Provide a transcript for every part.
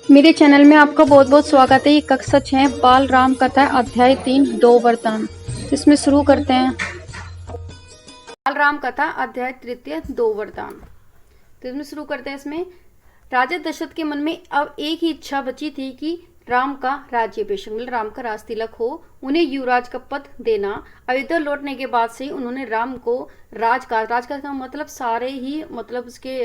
मेरे चैनल में आपका बहुत बहुत स्वागत है। ये कक्षा 6 बाल राम कथा अध्याय 3 दो वरदान। इसमें शुरू करते हैं। बाल राम कथा अध्याय तृतीय दो वरदान। तो इसमें शुरू करते हैं। इसमें राजा दशरथ के मन में अब एक ही इच्छा बची थी कि राम का राज्याभिषेक मतलब राम का राज तिलक हो, उन्हें युवराज का पद देना। अयोध्या लौटने के बाद से उन्होंने राम को राजकाज का मतलब सारे ही मतलब उसके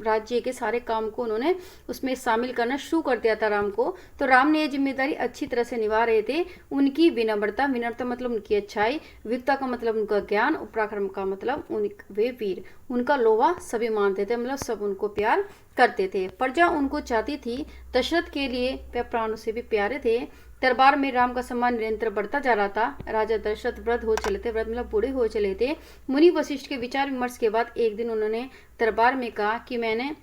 राज्य के सारे काम को उन्होंने उसमें शामिल करना शुरू कर दिया था राम को। तो राम ने ये जिम्मेदारी अच्छी तरह से निभा रहे थे। उनकी विनम्रता, विनम्रता मतलब उनकी अच्छाई, वीरता का मतलब उनका ज्ञान और पराक्रम का मतलब वे वीर, उनका लोहा सभी मानते थे, मतलब सब उनको प्यार करते थे। प्रजा उनको चाहती थी। दशरथ के लिए वे प्राणों से भी प्यारे थे। दरबार में राम का सम्मान निरंतर बढ़ता जा रहा था। राजा दशरथ वृद्ध हो चले थे, वृद्ध मतलब बूढ़े हो चले थे। मुनि वशिष्ठ के विचार विमर्श के बाद एक दिन उन्होंने दरबार में कहा कि मैंने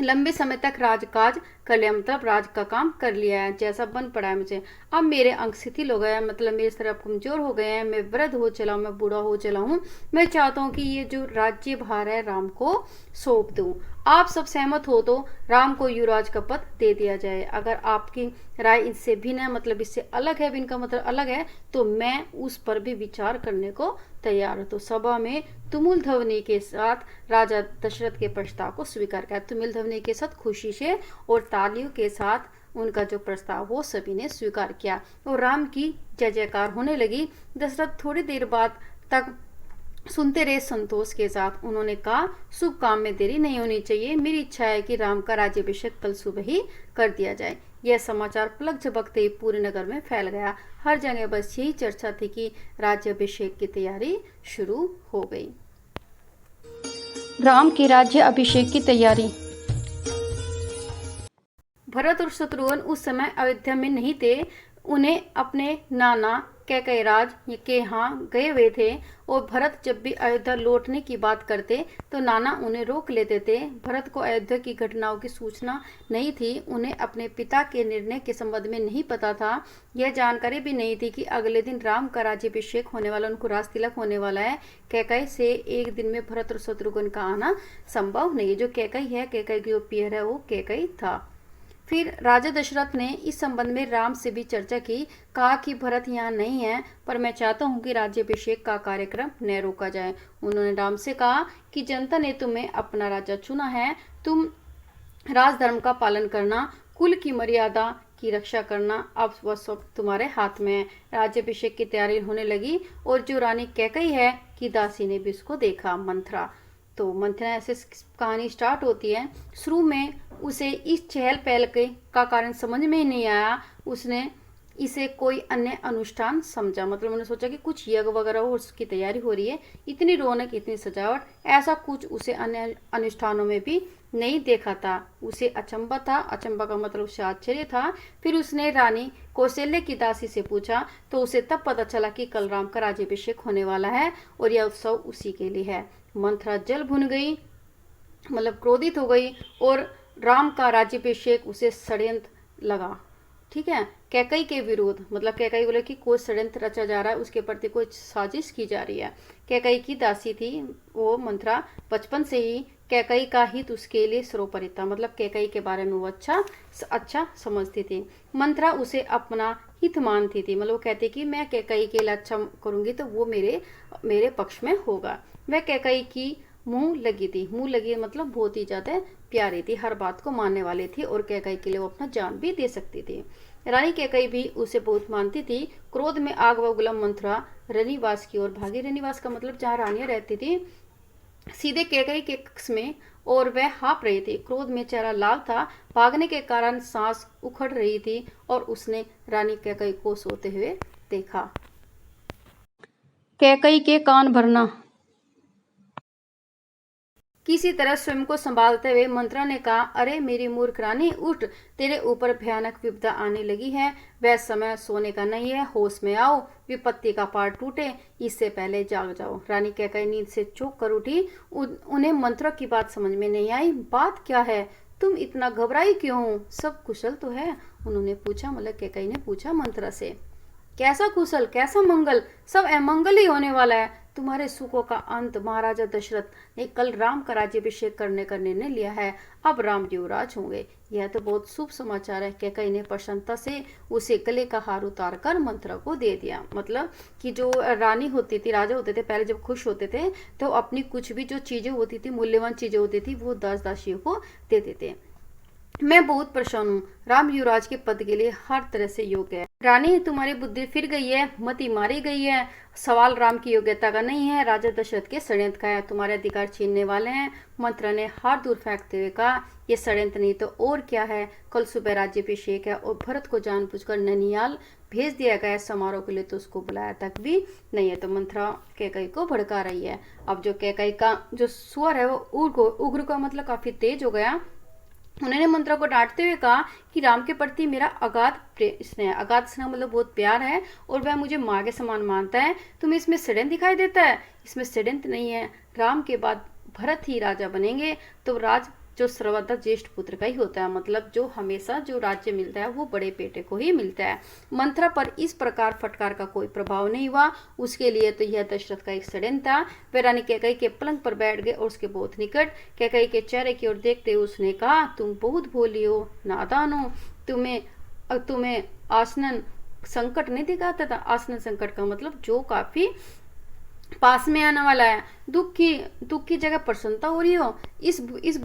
लंबे समय तक राजकाज कर लिया, मतलब राज का काम कर लिया है, जैसा बन पड़ा है मुझे। अब मेरे अंग शिथिल हो गए हैं, मतलब मेरे शरीर कमजोर हो गए हैं, मैं वृद्ध हो चला हूँ, मैं बूढ़ा हो चला हूँ। मैं चाहता हूँ कि ये जो राज्य भार है राम को सौंप दूँ। आप सब सहमत हो तो राम को युवराज का पद दे दिया जाए। अगर आपकी राय इससे भिन्न है, मतलब इससे अलग है, भिन्न का मतलब अलग है, तो मैं उस पर भी विचार करने को तैयार हूँ। तो सभा में तुमुल ध्वनि के साथ राजा दशरथ के प्रस्ताव को स्वीकार किया। तुमुल ध्वनि के साथ खुशी से और तालियों के साथ उनका जो प्रस्ताव वो सभी ने स्वीकार किया और राम की जय जयकार होने लगी। दशरथ थोड़ी देर बाद तक सुनते रहे संतोष के साथ। उन्होंने कहा, शुभ काम में देरी नहीं होनी चाहिए। मेरी इच्छा है कि राम का राज्याभिषेक कल सुबह ही कर दिया जाए। यह समाचार पलक झपकते ही पूरे नगर में फैल गया। हर जगह बस यही चर्चा थी कि राज्याभिषेक की तैयारी शुरू हो गई। राम के राज्य अभिषेक की तैयारी। भरत और शत्रुघ्न उस समय अयोध्या में नहीं थे। उन्हें अपने नाना कैकेयराज के यहाँ गए हुए थे और भरत जब भी अयोध्या लौटने की बात करते तो नाना उन्हें रोक लेते थे। भरत को अयोध्या की घटनाओं की सूचना नहीं थी। उन्हें अपने पिता के निर्णय के संबंध में नहीं पता था। यह जानकारी भी नहीं थी कि अगले दिन राम का राज्याभिषेक होने वाला, उनको राज तिलक होने वाला है। कैकेयी से एक दिन में भरत और शत्रुघ्न का आना संभव नहीं। जो कैकेयी है, कैकेयी की जो पियर है, वो कैकेयी था। फिर राजा दशरथ ने इस संबंध में राम से भी चर्चा की। कहा कि भरत यहाँ नहीं है, पर मैं चाहता हूँ कि राज्याभिषेक का कार्यक्रम न रोका जाए। उन्होंने राम से कहा कि जनता ने तुम्हें अपना राजा चुना है, तुम राजधर्म का पालन करना, कुल की मर्यादा की रक्षा करना अब वह सब तुम्हारे हाथ में है। राज्याभिषेक की तैयारी होने लगी और जो रानी कैकेयी है की दासी ने भी उसको देखा, मंथरा। तो मंथरा ऐसे कहानी स्टार्ट होती है। शुरू में उसे इस चहल पहल का कारण समझ में ही नहीं आया। उसने इसे कोई अन्य अनुष्ठान समझा, मतलब उन्होंने सोचा कि कुछ यज्ञ वगैरह हो, उसकी तैयारी हो रही है। इतनी रौनक, इतनी सजावट, ऐसा कुछ उसे अन्य अनुष्ठानों में भी नहीं देखा था। उसे अचंबा था, अचंबा का मतलब उसे आश्चर्य था। फिर उसने रानी कौशल्या की दासी से पूछा तो उसे तब पता चला कि कल राम का राज्याभिषेक होने वाला है और यह उत्सव उसी के लिए है। मंथरा जल भुन गई, मतलब क्रोधित हो गई और राम का राज्याभिषेक उसे षड्यंत्र लगा। ठीक है, कैकेयी के विरोध, मतलब कैकेयी बोले कि कोई षड्यंत्र रचा जा रहा है, उसके प्रति कोई साजिश की जा रही है। कैकेयी की दासी थी वो मंथरा, बचपन से ही कैकेयी का हित उसके लिए सर्वोपरि था, मतलब कैकेयी के बारे में वो अच्छा समझती थी। मंथरा उसे अपना हित मानती थी, मतलब वो कहती कि मैं कैकेयी के लिए अच्छा करूंगी तो वो मेरे पक्ष में होगा। वह कैकेयी की मुंह लगी थी, मुंह लगी मतलब बहुत ही ज्यादा प्यारी थी, हर बात को मानने वाली थी और कैकेयी के लिए वो अपना जान भी दे सकती थी। रानी कैकेयी भी उसे बहुत मानती थी। क्रोध में आग बबूला मंथरा रनिवास की ओर भागी। रनिवास का मतलब जहाँ रानियां रहती थी, सीधे कैकेयी के कक्ष में, और वह हाँप रही थी। क्रोध में चेहरा लाल था, भागने के कारण सांस उखड़ रही थी और उसने रानी कैकेयी को सोते हुए देखा। कैकेयी के कान भरना। किसी तरह स्वयं को संभालते हुए मंत्रा ने कहा, अरे मेरी मूर्ख रानी, उठ, तेरे ऊपर भयानक विपदा आने लगी है। वह समय सोने का नहीं है, होश में आओ, विपत्ति का पार टूटे इससे पहले जाग जाओ। रानी कैकेयी नींद से चौंक कर उठी। उन्हें मंत्रा की बात समझ में नहीं आई। बात क्या है, तुम इतना घबराई क्यों हो? सब कुशल तो है? उन्होंने पूछा, मतलब कैकेयी ने पूछा मंत्रा से। कैसा कुशल, कैसा मंगल, सब अमंगल ही होने वाला है। तुम्हारे सुखों का अंत महाराजा दशरथ ने कल राम का राज्याभिषेक करने का निर्णय लिया है। अब राम युवराज होंगे। यह तो बहुत शुभ समाचार है। कैकई ने प्रसन्नता से उसे गले का हार उतार कर मंत्रा को दे दिया। मतलब कि जो रानी होती थी, राजा होते थे, पहले जब खुश होते थे तो अपनी कुछ भी जो चीजें होती थी, मूल्यवान चीजें होती थी, वो दास दासियों को देते थे। मैं बहुत परेशान हूँ। राम युवराज के पद के लिए हर तरह से योग्य है। रानी, तुम्हारी बुद्धि फिर गई है, मति मारी गई है। सवाल राम की योग्यता का नहीं है, राजा दशरथ के षड्यंत्र का है। तुम्हारे अधिकार छीनने वाले हैं। मंत्रा ने हाथ दूर फेंकते हुए कहा, ये षड्यंत्र नहीं तो और क्या है। कल सुबह राज्याभिषेक है और भरत को जानबूझकर ननियाल भेज दिया गया समारोह के लिए, तो उसको बुलाया तक भी नहीं है। तो मंत्रा कैकई को भड़का रही है। अब जो कैकई का जो स्वर है वो उग्र का मतलब काफी तेज हो गया। उन्होंने मंत्रा को डांटते हुए कहा कि राम के प्रति मेरा अगाध स्नेह, अगाध स्नेह मतलब बहुत प्यार है और वह मुझे माँ के समान मानता है। तुम्हें इसमें षड्यंत्र दिखाई देता है? इसमें षड्यंत्र नहीं है। राम के बाद भरत ही राजा बनेंगे, तो राज जो सर्वदा ज्येष्ठ पुत्र का ही होता है। मतलब जो हमेशा जो राज्य मिलता है वो बड़े बेटे को ही मिलता है। मंत्रा पर इस प्रकार फटकार का कोई प्रभाव नहीं हुआ। उसके लिए तो यह दशरथ का एक षड्यंत्र था। वह रानी कैकई के पलंग पर बैठ गए और उसके बहुत निकट कैकई के चेहरे की ओर देखते हुए उसने कहा, तुम बहुत भोली हो, नादान हो। तुम्हें आसनन संकट नहीं दिखाता था। आसनन संकट का मतलब जो काफी पास में आने वाला है। दुख की जगह प्रसन्नता हो रही हो। इस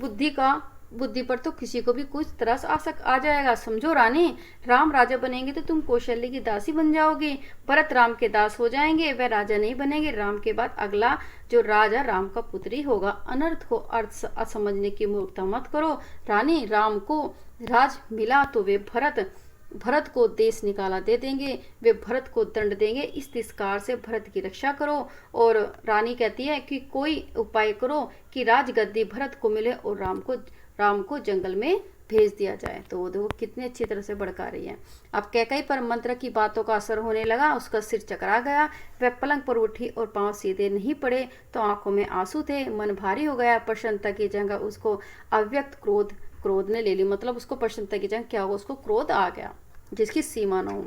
बुद्धि पर तो किसी को भी कुछ तरस आ जाएगा। समझो रानी, राम राजा बनेंगे तो तुम कौशल्य की दासी बन जाओगी। भरत राम के दास हो जाएंगे, वह राजा नहीं बनेंगे। राम के बाद अगला जो राजा राम का पुत्र ही होगा। अनर्थ को अर्थ समझने की मूर्खता मत करो रानी। राम को राज मिला तो वे भरत को देश निकाला दे देंगे, वे भरत को दंड देंगे। इस तिरस्कार से भरत की रक्षा करो। और रानी कहती है कि कोई उपाय करो कि राजगद्दी भरत को मिले और राम को जंगल में भेज दिया जाए। तो वो देखो कितनी अच्छी तरह से भड़का रही है। अब कैकई पर मंत्र की बातों का असर होने लगा। उसका सिर चकरा गया। वह पलंग पर उठी और पांव सीधे नहीं पड़े तो आंखों में आंसू थे। मन भारी हो गया। प्रसन्नता की जगह उसको अव्यक्त क्रोध ने ले ली। मतलब उसको प्रसन्नता की जगह क्या हुआ, उसको क्रोध आ गया जिसकी सीमा न हो।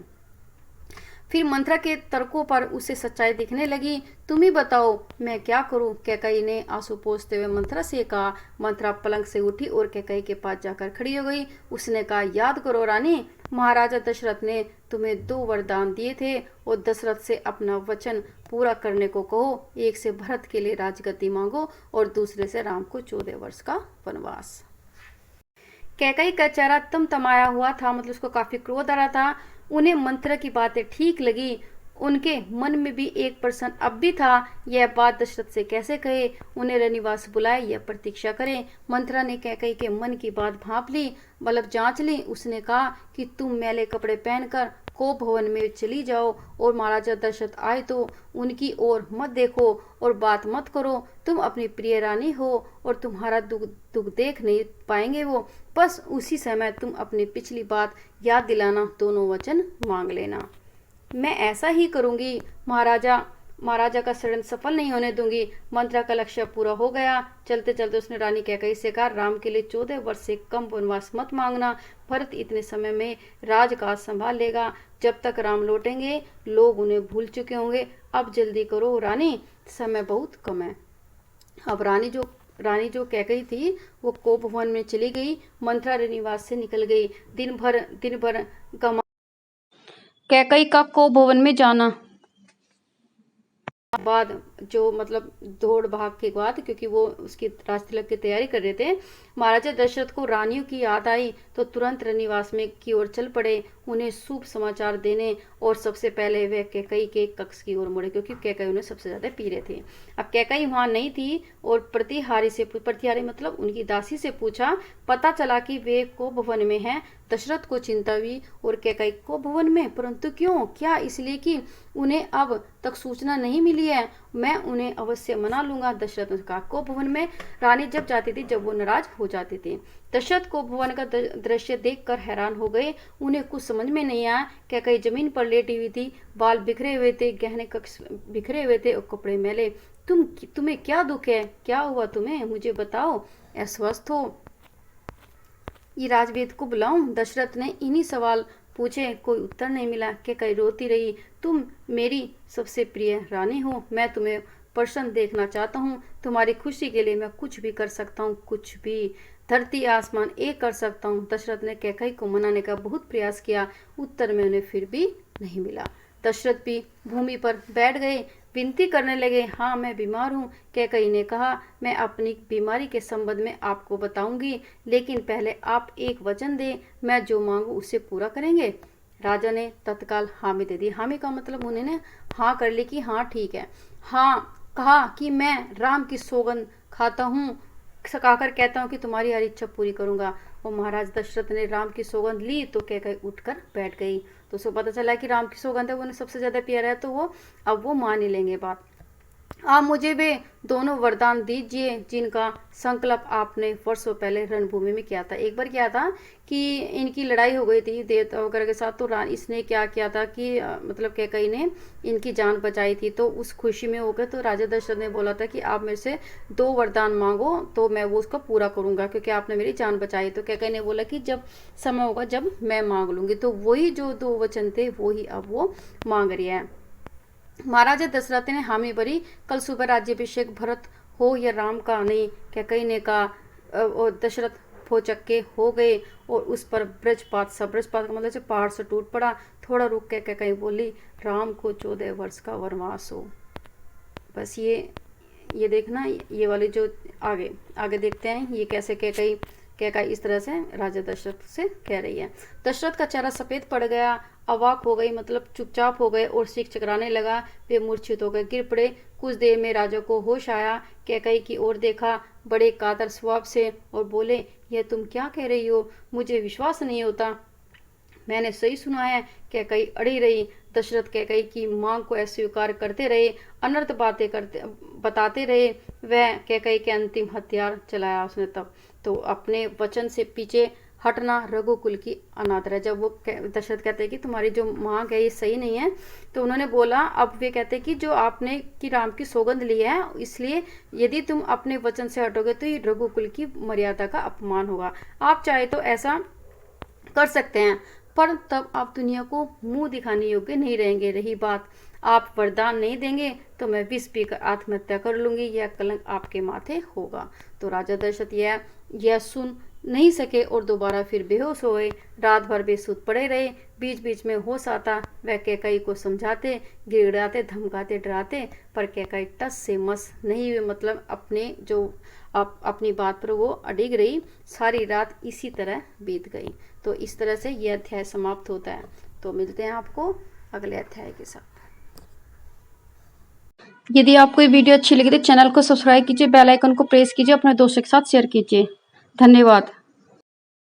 फिर मंत्रा के तर्कों पर उसे सच्चाई दिखने लगी। तुम ही बताओ मैं क्या करूं? कैकई ने आंसू पोंछते हुए मंत्रा से कहा। मंत्रा पलंग से उठी और कैकई के पास जाकर खड़ी हो गई। उसने कहा, याद करो रानी, महाराजा दशरथ ने तुम्हें 2 वरदान दिए थे और दशरथ से अपना वचन पूरा करने को कहो। एक से भरत के लिए राजगद्दी मांगो और दूसरे से राम को 14 वर्ष का वनवास। कैकई का चेहरा तमतमाया हुआ था। मतलब उसको काफी क्रोध आ रहा था। उन्हें मंत्रा की बातें ठीक लगी। उनके मन में भी एक प्रश्न अब भी था, यह बात दशरथ से कैसे कहे। उन्हें रनिवास बुलाए या प्रतीक्षा करें। मंत्रा ने कैकई के मन की बात भांप ली, मतलब जांच ली। उसने कहा कि तुम मैले कपड़े पहनकर कोप भवन में चली जाओ और महाराजा दशरथ आए तो उनकी ओर मत देखो और बात मत करो। तुम अपनी प्रिय रानी हो और तुम्हारा दुख देख नहीं पाएंगे वो। बस उसी समय तुम अपनी पिछली बात याद दिलाना, दोनों वचन मांग लेना। मैं ऐसा ही करूंगी। महाराजा का षड्यंत्र सफल नहीं होने दूंगी। मंत्रा का लक्ष्य पूरा हो गया। चलते चलते उसने रानी कैकई से कहा, राम के लिए 14 वर्ष से कम वनवास मत मांगना। भरत इतने समय में राजकाज संभाल लेगा। जब तक राम लौटेंगे लोग उन्हें भूल चुके होंगे। अब जल्दी करो रानी, समय बहुत कम है। अब रानी जो कैकई थी वो कोप भवन में चली गई। मंत्रा निवास से निकल गई। दिन भर कैकई का कोप भवन में जाना बाद जो मतलब दौड़ भाग के बाद, क्योंकि वो उसकी राजतिलक की तैयारी कर रहे थे, महाराजा दशरथ को रानियों की याद आई तो तुरंत रनिवास में की ओर चल पड़े उन्हें शुभ समाचार देने। और सबसे पहले वे कैकई के कक्ष की ओर मुड़े, क्योंकि कैकई उन्हें सबसे ज्यादा पी रहे थे। अब कैकई वहां नहीं थी और प्रतिहारी मतलब उनकी दासी से पूछा। पता चला कि वे को भवन में हैं। दशरथ को चिंता हुई और कैकई को भवन में, परंतु क्यों? क्या इसलिए कि उन्हें अब तक सूचना नहीं मिली है? मैं उन्हें अवश्य मना लूंगा। दशरथ ने कहा। को भवन में रानी जब जाती थी जब वो नाराज हो जाती थी। दशरथ को भवन का दृश्य देखकर हैरान हो गए। उन्हें कुछ समझ में नहीं आया। कैकई जमीन पर लेटी हुई थी, बाल बिखरे हुए थे, गहने कक्ष बिखरे हुए थे और कपड़े मैले। तुम्हें क्या दुख है? क्या हुआ तुम्हें? मुझे बताओ। अस्वस्थ हो? ये राजवेद को बुलाऊं? दशरथ ने इन्हीं सवाल पूछे, कोई उत्तर नहीं मिला। कैकई रोती रही। तुम मेरी सबसे प्रिय रानी हो, मैं तुम्हें प्रसन्न देखना चाहता हूँ, तुम्हारी खुशी के लिए मैं कुछ भी कर सकता हूँ, कुछ भी, धरती आसमान एक कर सकता हूँ। दशरथ ने कैकई को मनाने का बहुत प्रयास किया, उत्तर में उन्हें फिर भी नहीं मिला। दशरथ भी भूमि पर बैठ गए, विनती करने लगे, हाँ मैं बीमार हूँ। कैकई ने कहा, मैं अपनी बीमारी के संबंध में आपको बताऊंगी, लेकिन पहले आप एक वचन दें, मैं जो मांगू उसे पूरा करेंगे। राजा ने तत्काल हामी दे दी। हामी का मतलब उन्होंने हाँ कर ली कि हाँ ठीक है। हाँ कहा कि मैं राम की सौगंध खाता हूँ, खाकर कहता हूँ कि तुम्हारी हर इच्छा पूरी करूंगा। और महाराज दशरथ ने राम की सौगंध ली तो कैकई उठकर बैठ गई। तो उसको पता चला कि राम की सौगंध है, वो उन्हें सबसे ज्यादा प्यारा है, तो वो अब वो मान ही लेंगे बात। आप मुझे वे दोनों वरदान दीजिए जिनका संकल्प आपने वर्षों पहले रणभूमि में किया था। एक बार क्या था कि इनकी लड़ाई हो गई थी देवता वगैरह के साथ, तो इसने क्या किया था कि मतलब कैकई ने इनकी जान बचाई थी, तो उस खुशी में होकर तो राजा दशरथ ने बोला था कि आप मेरे से 2 वरदान मांगो तो मैं वो उसका पूरा करूंगा, क्योंकि आपने मेरी जान बचाई। तो कैकई ने बोला कि जब समय होगा जब मैं मांग लूंगी। तो वही जो 2 वचन थे वो ही अब वो मांग रही है। महाराजा दशरथ ने हामी भरी, कल सुबह राज्याभिषेक भरत हो या राम का नहीं। कैकई ने कहा, और दशरथ भौचक्के हो गए और उस पर ब्रजपात सा, ब्रजपात का मतलब पहाड़ से टूट पड़ा। थोड़ा रुक के कैकई बोली, राम को 14 वर्ष का वनवास हो। बस ये देखना, ये वाली जो आगे आगे देखते हैं ये कैसे कैकई इस तरह से राजा दशरथ से कह रही है। दशरथ का चेहरा सफेद पड़ गया, अवाक हो गई, मतलब चुपचाप हो गए और शीख चकराने लगा। वे मूर्छित हो गए, गिर पड़े। कुछ देर में राजा को होश आया, कैकई की ओर देखा बड़े कातर स्वभाव से और बोले, यह तुम क्या कह रही हो, मुझे विश्वास नहीं होता। मैंने सही सुना है। कैकई अड़ी रही। दशरथ कैकई की मांग को अस्वीकार करते रहे, अनर्थ बातें करते बताते रहे। वह कैकई के अंतिम हथियार चलाया उसने तब। तो अपने वचन से पीछे हटना रघुकुल की अनादर है। जब वो दशरथ कहते हैं कि तुम्हारी जो मांग है ये सही नहीं है, तो उन्होंने बोला, अब वे कहते हैं कि जो आपने कि राम की सौगंध ली है, इसलिए यदि तुम अपने वचन से हटोगे तो ये रघुकुल की मर्यादा का अपमान होगा। आप चाहे तो ऐसा कर सकते हैं, पर तब आप दुनिया को मुंह दिखाने योग्य नहीं रहेंगे। रही बात आप वरदान नहीं देंगे तो मैं विष पीकर आत्महत्या कर लूंगी, यह कलंक आपके माथे होगा। तो राजा दशरथ यह सुन नहीं सके और दोबारा फिर बेहोश हो गए। रात भर बेसुध पड़े रहे। बीच बीच में होश आता, वह कैकई को समझाते, गिड़गिड़ाते, धमकाते, डराते, पर कैकई टस से मस नहीं हुए, मतलब अपनी बात पर वो अडिग रही। सारी रात इसी तरह बीत गई। तो इस तरह से यह अध्याय समाप्त होता है। तो मिलते हैं आपको अगले अध्याय के साथ। यदि आपको ये वीडियो अच्छी लगी तो चैनल को सब्सक्राइब कीजिए, बेल आइकन को प्रेस कीजिए, अपने दोस्तों के साथ शेयर कीजिए। धन्यवाद।